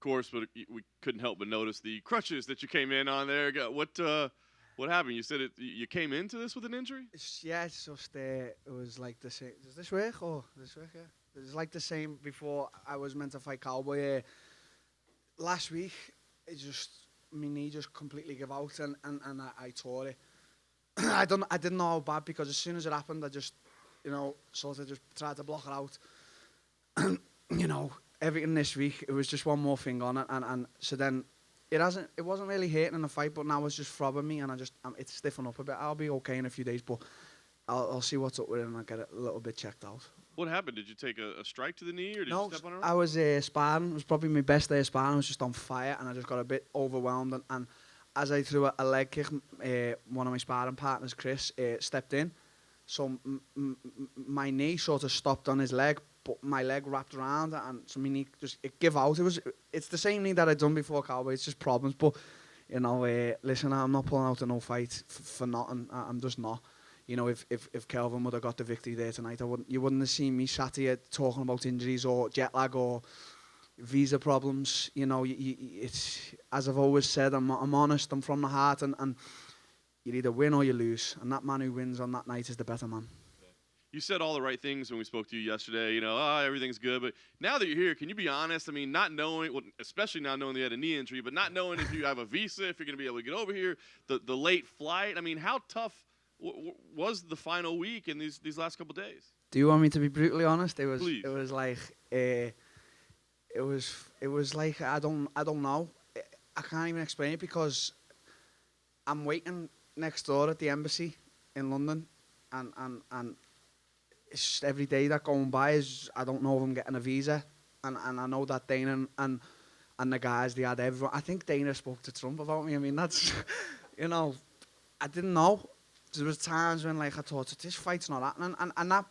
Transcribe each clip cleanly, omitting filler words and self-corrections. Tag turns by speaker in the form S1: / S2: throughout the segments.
S1: course, but we couldn't help but notice the crutches that you came in on there. What happened? You said you came into this with an injury?
S2: Yeah, it's just it was like the same. Does this work or does this work? Yeah, it's like the same before I was meant to fight Cowboy. Last week, it just my knee just completely gave out and I tore it. I didn't know how bad because as soon as it happened, I just sort of just tried to block it out. you know, Everything this week, it was just one more thing on it, and so then it wasn't really hurting in the fight, but now it's just throbbing me, and it's stiffening up a bit. I'll be okay in a few days, but I'll see what's up with it, and I'll get it a little bit checked out.
S1: What happened? Did you take a strike to the knee, or did
S2: No,
S1: you step on it?
S2: I was sparring. It was probably my best day of sparring. I was just on fire, and I just got a bit overwhelmed, and as I threw a leg kick, one of my sparring partners, Chris, stepped in, so my knee sort of stopped on his leg, but my leg wrapped around, and so my knee it gave out. It's the same knee that I'd done before Cowboy. It's just problems, but listen, I'm not pulling out a no fight for nothing. I'm just not. If Kelvin would have got the victory there tonight, you wouldn't have seen me sat here talking about injuries or jet lag or visa problems. It's as I've always said. I'm honest. I'm from the heart, and you either win or you lose. And that man who wins on that night is the better man.
S1: You said all the right things when we spoke to you yesterday. Everything's good. But now that you're here, can you be honest? I mean, not knowing, especially not knowing you had a knee injury, but not knowing if you have a visa, if you're going to be able to get over here, the late flight. I mean, how tough was the final week in these last couple of days?
S2: Do you want me to be brutally honest?
S1: Please.
S2: It was like it was like I don't know. I can't even explain it because I'm waiting next door at the embassy in London, and it's just every day that going by is I don't know if I'm getting a visa, and I know that Dana and the guys, they had everyone. I think Dana spoke to Trump about me. I mean, that's I didn't know. There was times when I thought this fight's not happening, and that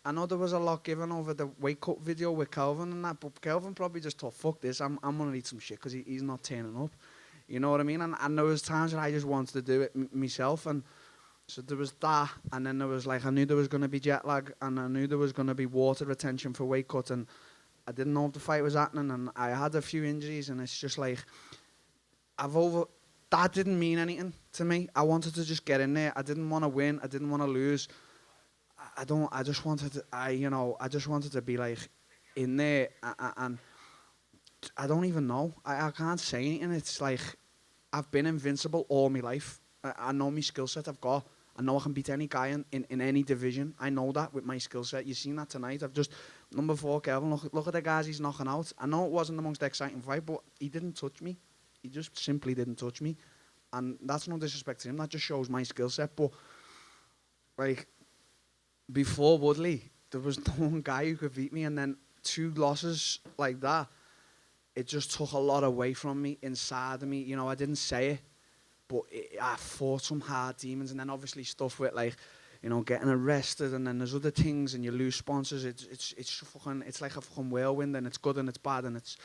S2: I know there was a lot given over the weight cut video with Kelvin and that, but Kelvin probably just thought, fuck this, I'm gonna eat some shit because he's not turning up. You know what I mean? And there was times when I just wanted to do it myself, and so there was that, and then there was I knew there was going to be jet lag, and I knew there was going to be water retention for weight cut, and I didn't know if the fight was happening, and I had a few injuries, and it's just that didn't mean anything to me. I wanted to just get in there. I didn't want to win. I didn't want to lose. I just wanted to be in there, and I don't even know. I can't say anything. It's I've been invincible all my life. I know my skill set I've got. I know I can beat any guy in any division. I know that with my skill set. You've seen that tonight. I've just number 4, Kelvin. Look at the guys he's knocking out. I know it wasn't the most exciting fight, but he didn't touch me. He just simply didn't touch me, and that's no disrespect to him. That just shows my skill set. But before Woodley, there was no one guy who could beat me, and then 2 losses like that, it just took a lot away from me inside of me. I didn't say it, but I fought some hard demons, and then obviously stuff with getting arrested, and then there's other things, and you lose sponsors. It's like a fucking whirlwind, and it's good and it's bad, and it's.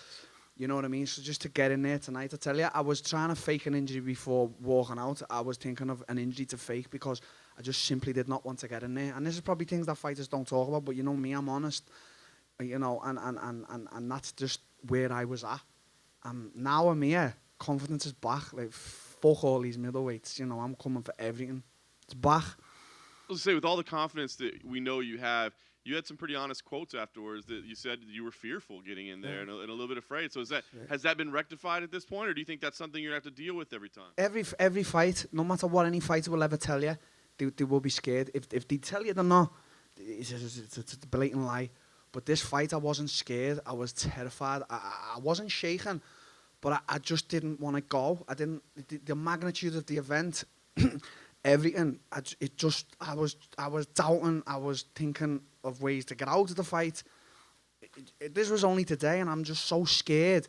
S2: You know what I mean? So just to get in there tonight, I tell you, I was trying to fake an injury before walking out. I was thinking of an injury to fake because I just simply did not want to get in there. And this is probably things that fighters don't talk about, but me, I'm honest. And that's just where I was at. Now I'm here. Confidence is back. Fuck all these middleweights. I'm coming for everything. It's back.
S1: I was say, with all the confidence that we know you have, you had some pretty honest quotes afterwards that you said you were fearful getting in there and a little bit afraid. So has that been rectified at this point, or do you think that's something you're going to have to deal with every time?
S2: Every fight, no matter what any fighter will ever tell you, they will be scared. If they tell you they're not, it's a blatant lie. But this fight, I wasn't scared. I was terrified. I wasn't shaking, but I just didn't want to go. I didn't. The magnitude of the event, everything. I was doubting. I was thinking of ways to get out of the fight. This was only today, and I'm just so scared.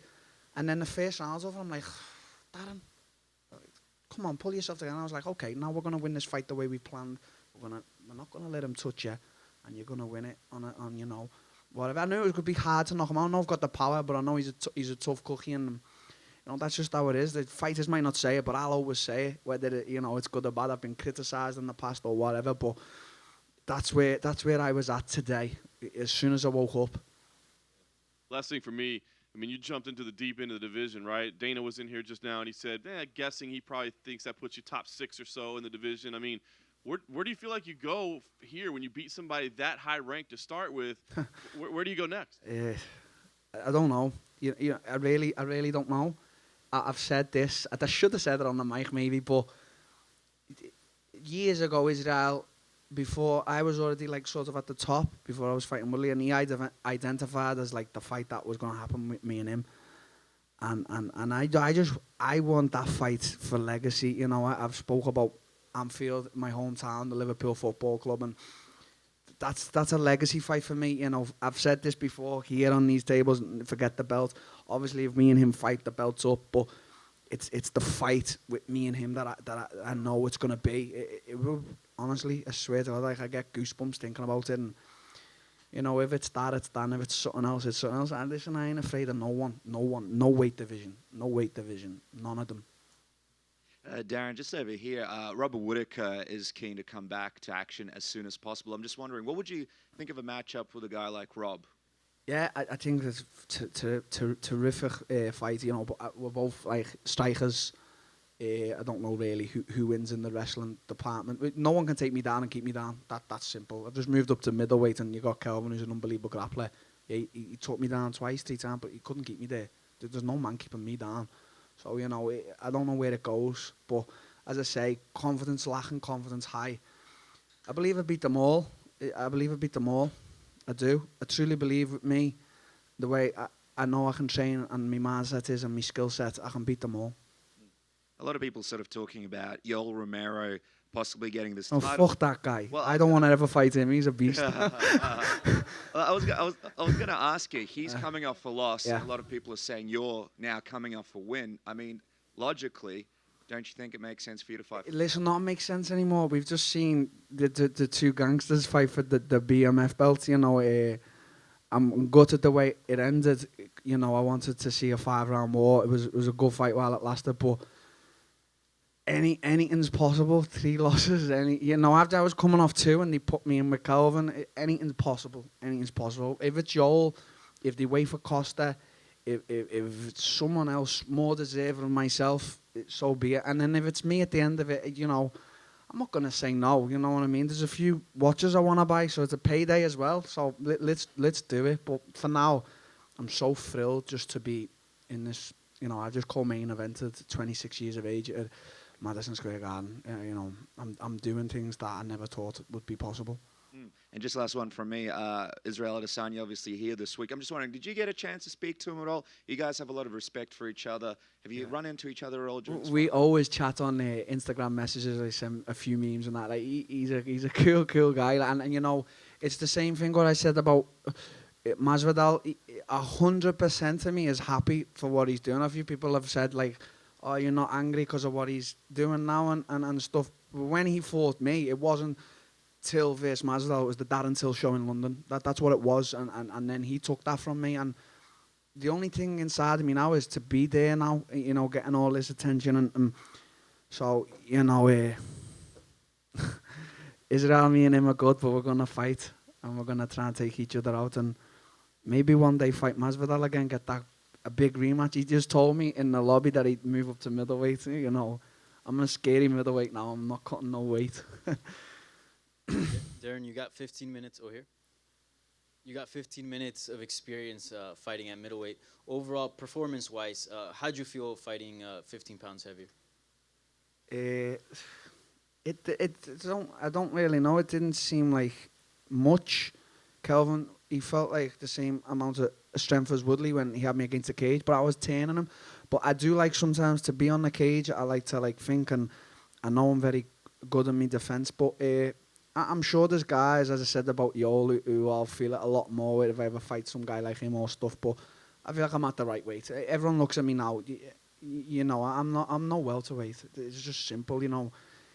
S2: And then the first round's over, I'm like, Darren, come on, pull yourself together. And I was like, okay, now we're gonna win this fight the way we planned. We're not gonna let him touch you, and you're gonna win it on whatever. I knew it could be hard to knock him out. I know I've got the power, but I know he's a tough cookie, and that's just how it is. The fighters might not say it, but I'll always say it, whether it's good or bad. I've been criticised in the past or whatever, but that's where I was at today. As soon as I woke up.
S1: Last thing for me, I mean, you jumped into the deep end of the division, right? Dana was in here just now, and he said, guessing he probably thinks that puts you top 6 or so in the division. I mean, where do you feel like you go here when you beat somebody that high ranked to start with? Where do you go next?
S2: I don't know. I really don't know. I've said this. I should have said it on the mic maybe, but years ago, Israel, before I was already like sort of at the top, before I was fighting Woodley, and he identified as like the fight that was going to happen with me and him. And I want that fight for legacy. You know, I've spoke about Anfield, my hometown, the Liverpool Football Club, and that's a legacy fight for me. You know, I've said this before here on these tables. Forget the belt. Obviously, if me and him fight, the belt's up. But it's the fight with me and him that I know it's gonna be. It will, honestly, I swear to God, like I get goosebumps thinking about it. And you know, if it's that, it's that. And if it's something else, it's something else. And listen, I ain't afraid of no one. No weight division. None of them.
S3: Darren, just over here, Robert Whittaker is keen to come back to action as soon as possible. I'm just wondering, what would you think of a matchup with a guy like Rob?
S2: Yeah, I think it's terrific fight. You know, but we're both like strikers. I don't know really who wins in the wrestling department. No one can take me down and keep me down. That's simple. I've just moved up to middleweight, and you got Kelvin, who's an unbelievable grappler. Yeah, he took me down twice, 3 times, but he couldn't keep me there. There's no man keeping me down. So, you know, I don't know where it goes. But, as I say, confidence lacking, confidence high. I believe I beat them all. I do. I truly believe with me, the way I know I can train and my mindset is and my skill set, I can beat them all.
S3: A lot of people sort of talking about Yoel Romero possibly getting this
S2: Oh,
S3: title.
S2: fuck that guy.
S3: Well,
S2: I don't want to ever fight him. He's a beast.
S3: I was going to ask you, he's coming off a loss.
S2: Yeah.
S3: A lot of people are saying you're now coming off a win. I mean, logically, don't you think it makes sense for you to fight?
S2: Listen, not make sense anymore. We've just seen the 2 gangsters fight for the BMF belt. You know, I'm gutted the way it ended. You know, I wanted to see a 5-round war. It was a good fight while it lasted, but anything's possible. 3 losses. After I was coming off 2 and they put me in with Calvin, anything's possible. If it's Joel, if they wait for Costa, if it's someone else more deserving than myself, so be it. And then if it's me at the end of it, you know, I'm not gonna say no. You know what I mean? There's a few watches I want to buy, so it's a payday as well. So let's do it. But for now, I'm so thrilled just to be in this. You know, I just co-main evented 26 years of age at Madison Square Garden. You know, I'm doing things that I never thought would be possible.
S3: And just last one from me, Israel Adesanya obviously here this week. I'm just wondering, did you get a chance to speak to him at all? You guys have a lot of respect for each other. Have you run into each other at all?
S2: We always chat on Instagram messages. I send a few memes and that. Like he's a cool guy, and you know, it's the same thing what I said about Masvidal. 100% of me is happy for what he's doing. A few people have said like, "Oh, you're not angry because of what he's doing now and stuff." But when he fought me, it wasn't Till versus Masvidal. It was the Darren Till show in London. That's what it was, and then he took that from me. And the only thing inside of me now is to be there now. You know, getting all this attention, and so you know, Israel, me and him are good, but we're gonna fight and we're gonna try and take each other out, and maybe one day fight Masvidal again, get that a big rematch. He just told me in the lobby that he'd move up to middleweight. You know, I'm a scary middleweight now. I'm not cutting no weight.
S4: Darren, you got 15 minutes over here. You got 15 minutes of experience fighting at middleweight. Overall, performance-wise, how'd you feel fighting 15 pounds heavier?
S2: I don't really know. It didn't seem like much. Kelvin, he felt like the same amount of strength as Woodley when he had me against the cage, but I was turning him. But I do like sometimes to be on the cage. I like to think, and I know I'm very good in my defense, but I'm sure there's guys, as I said about Yoel, who I'll feel it a lot more with if I ever fight some guy like him or stuff. But I feel like I'm at the right weight. Everyone looks at me now. You know, I'm no welterweight. It's just simple. You know,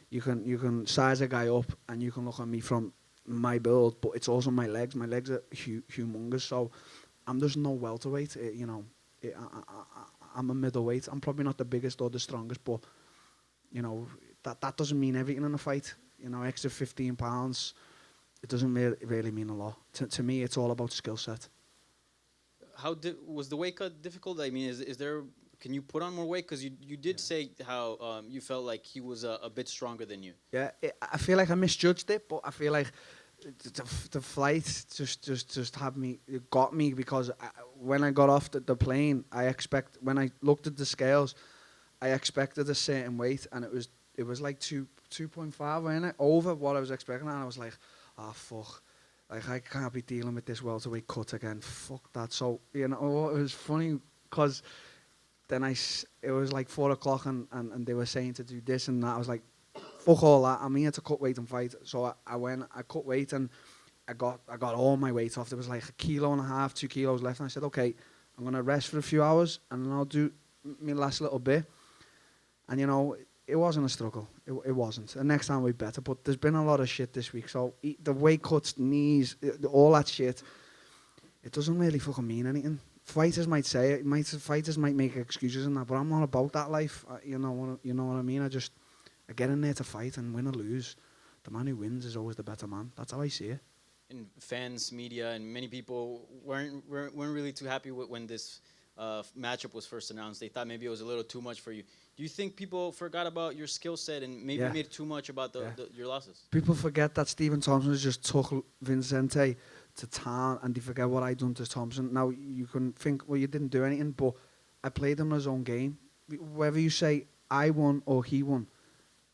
S2: you can size a guy up and you can look at me from my build, but it's also my legs. My legs are humongous, so I'm just no welterweight. You know, I'm a middleweight. I'm probably not the biggest or the strongest, but you know that doesn't mean everything in a fight. You know, extra 15 pounds, it doesn't really mean a lot. To me, it's all about skill set.
S4: Was the weight cut difficult? I mean, is there? Can you put on more weight? Because you did say how you felt like he was a bit stronger than you.
S2: Yeah, I feel like I misjudged it, but I feel like the flight just had me, it got me, because when I got off the plane, when I looked at the scales, I expected a certain weight, and it was like 2.5, wasn't it? Over what I was expecting, and I was like, oh fuck, like I can't be dealing with this welterweight cut again. Fuck that. So it was funny because then it was like 4 o'clock and they were saying to do this and that. I was like, fuck all that. I'm here to cut weight and fight. So I went, I cut weight, and I got all my weight off. There was like 1.5 kilos, 2 kilos left. And I said, okay, I'm going to rest for a few hours and then I'll do my last little bit. And, it wasn't a struggle. It wasn't. And next time we'll be better. But there's been a lot of shit this week. So the weight cuts, knees, all that shit, it doesn't really fucking mean anything. Fighters might say it. Fighters might make excuses and that, but I'm not about that life. You know what I mean? I get in there to fight, and win or lose, the man who wins is always the better man. That's how I see it.
S4: And fans, media, and many people weren't really too happy when this matchup was first announced. They thought maybe it was a little too much for you. Do you think people forgot about your skill set and maybe made too much about your losses?
S2: People forget that Stephen Thompson just took Vincente to town, and they forget what I done to Thompson. Now, you can think, well, you didn't do anything, but I played him in his own game. Whether you say I won or he won,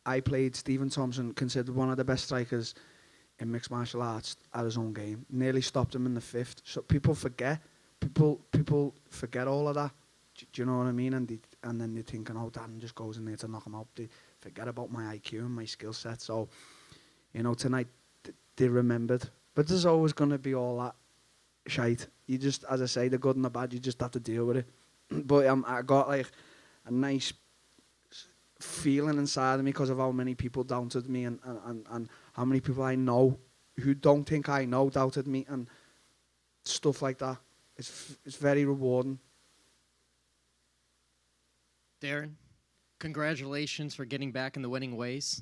S2: I played Stephen Thompson, considered one of the best strikers in mixed martial arts, at his own game. Nearly stopped him in the 5th. So people forget. People forget all of that. Do you know what I mean? And then they're thinking, oh, Darren just goes in there to knock him out. They forget about my IQ and my skill set. So, tonight they remembered. But there's always going to be all that shite. You just, as I say, the good and the bad, you just have to deal with it. But I got like a nice feeling inside of me because of how many people doubted me and how many people I know who don't think I know doubted me and stuff like that. It's very rewarding.
S5: Darren, congratulations for getting back in the winning ways.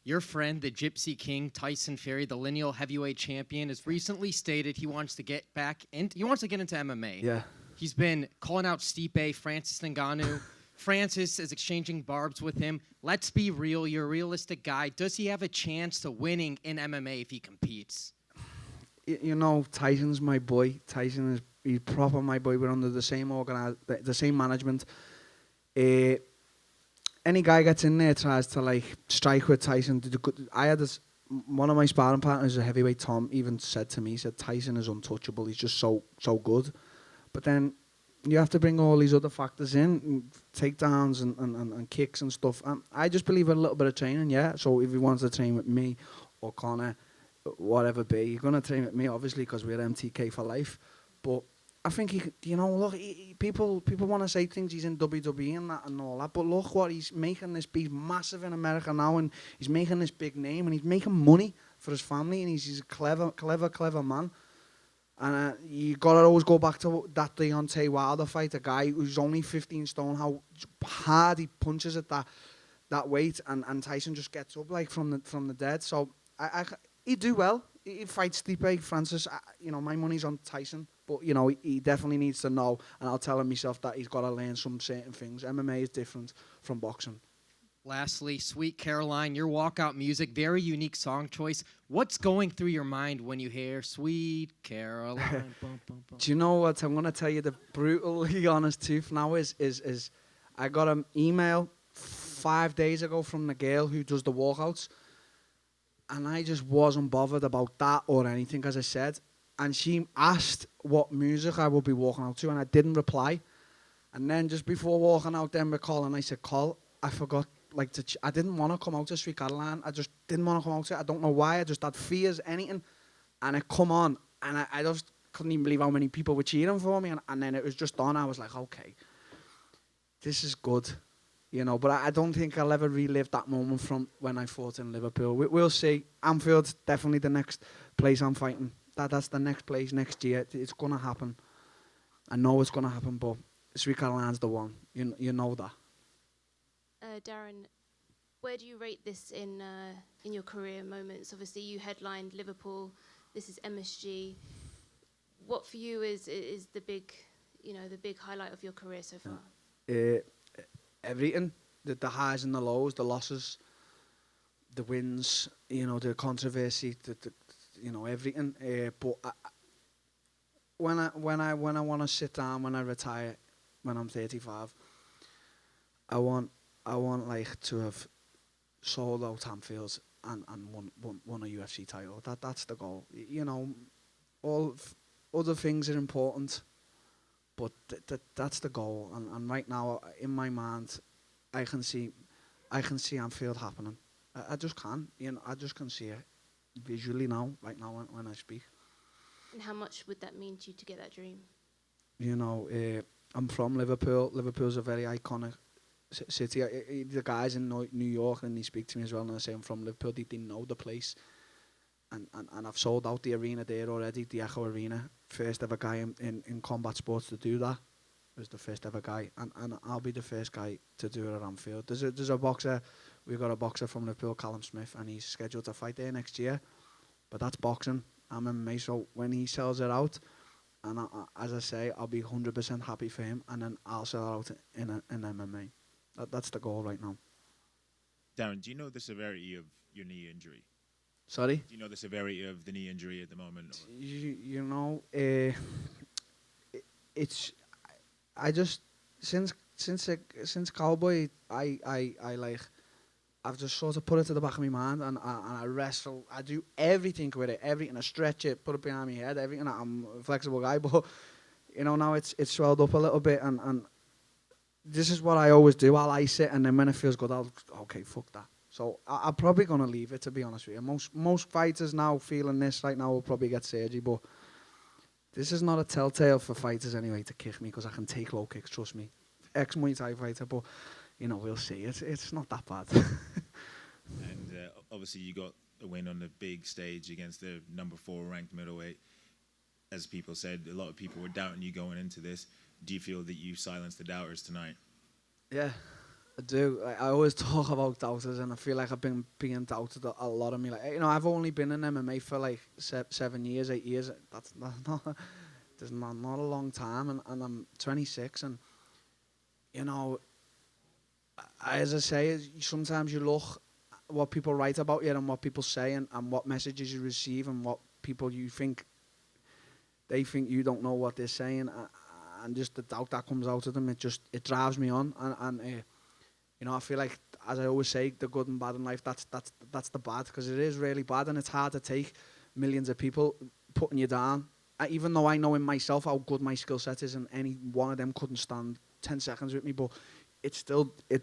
S5: Your friend, the Gypsy King, Tyson Fury, the lineal heavyweight champion, has recently stated he wants to get into MMA.
S2: Yeah.
S5: He's been calling out Stipe, Francis Ngannou. Francis is exchanging barbs with him. Let's be real. You're a realistic guy. Does he have a chance to winning in MMA if he competes?
S2: Tyson's my boy. He's proper my boy. We're under the same the same management. Any guy gets in there tries to strike with Tyson. I had one of my sparring partners, a heavyweight, Tom, even said to me, he said Tyson is untouchable. He's just so good. But then you have to bring all these other factors in, takedowns and kicks and stuff. I just believe in a little bit of training, yeah. So if he wants to train with me or Connor, whatever be, you're going to train with me, obviously, because we're MTK for life. But I think people want to say things, he's in WWE and all that. But look what he's making this be massive in America now, and he's making this big name, and he's making money for his family, and he's a clever man. And you got to always go back to that Deontay Wilder fight, a guy who's only 15 stone, how hard he punches at that weight, and Tyson just gets up from the dead. So he'd do well. He'd fight Stipe, Francis. My money's on Tyson, but he definitely needs to know, and I'll tell him myself that he's got to learn some certain things. MMA is different from boxing.
S5: Lastly, Sweet Caroline, your walkout music, very unique song choice. What's going through your mind when you hear Sweet Caroline? Bum, bum, bum.
S2: Do you know what? I'm going to tell you the brutally honest truth now is I got an email 5 days ago from the girl who does the walkouts, and I just wasn't bothered about that or anything, as I said. And she asked what music I would be walking out to, and I didn't reply. And then just before walking out, then we're calling, I said, call, I forgot. I didn't want to come out to Sweet Caroline. I just didn't want to come out to it. I don't know why. I just had fears, anything. And it come on. And I just couldn't even believe how many people were cheering for me. And then it was just on. I was like, okay, this is good. But I don't think I'll ever relive that moment from when I fought in Liverpool. We'll see. Anfield's definitely the next place I'm fighting. That's the next place next year. It's going to happen. I know it's going to happen, but Sweet Caroline's the one. You know that.
S6: Darren, where do you rate this in your career moments? Obviously, you headlined Liverpool. This is MSG. What for you is the big highlight of your career so far?
S2: Everything, the highs and the lows, the losses, the wins, the controversy, everything. But when I want to sit down, when I retire, when I'm 35, I want like to have sold out Anfields and won a UFC title. That's the goal. All other things are important, but that's the goal. And right now, in my mind, I can see Anfield happening. I just can. I just can see it visually now, right now when I speak.
S6: And how much would that mean to you to get that dream?
S2: I'm from Liverpool. Liverpool's a very iconic city. The guys in New York, and they speak to me as well, and I say I'm from Liverpool. They didn't know the place. And I've sold out the arena there already, the Echo Arena. First ever guy in combat sports to do that. Was the first ever guy. And I'll be the first guy to do it at Anfield. There's a boxer, we've got a boxer from Liverpool, Callum Smith, and he's scheduled to fight there next year. But that's boxing. I'm MMA, so when he sells it out, and as I say, I'll be 100% happy for him, and then I'll sell it out in MMA. That's the goal right now.
S7: Darren, do you know the severity of your knee injury?
S2: Sorry?
S7: Do you know the severity of the knee injury at the moment?
S2: It's I just since Cowboy, I've just sort of put it to the back of my mind, and I wrestle. I do everything with it, everything. I stretch it, put it behind my head, everything. I'm a flexible guy, but now it's swelled up a little bit, and this is what I always do. I'll ice it, and then when it feels good, okay, fuck that. So I'm probably gonna leave it, to be honest with you. Most fighters now feeling this right now will probably get surgery, but this is not a telltale for fighters anyway to kick me, because I can take low kicks. Trust me, ex-Muay Thai fighter, but we'll see. It's not that bad.
S7: And obviously you got a win on the big stage against the number 4 ranked middleweight. As people said, a lot of people were doubting you going into this. Do you feel that you silenced the doubters tonight?
S2: Yeah, I do. I always talk about doubters, and I feel like I've been being doubted a lot of me. Like, I've only been in MMA for like 7 years, 8 years. That's not a long time, and I'm 26, and as I say, sometimes you look what people write about you and what people say, and what messages you receive, and what people you think they think you don't know what they're saying, and just the doubt that comes out of them, it drives me on, and I feel like, as I always say, the good and bad in life, that's the bad, because it is really bad, and it's hard to take millions of people putting you down. Even though I know in myself how good my skill set is, and any one of them couldn't stand 10 seconds with me, but it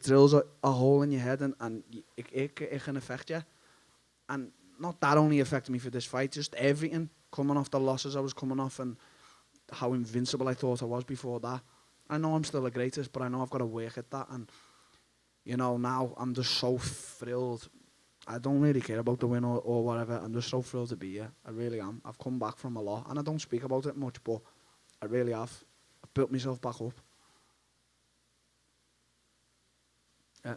S2: drills a hole in your head, and it can affect you. And not that only affected me for this fight, just everything, coming off the losses I was coming off, and how invincible I thought I was before that. I know I'm still the greatest, but I know I've got to work at that, and now I'm just so thrilled. I don't really care about the win or whatever. I'm just so thrilled to be here. I really am. I've come back from a lot, and I don't speak about it much, but I really have. I've built myself back up. Yeah.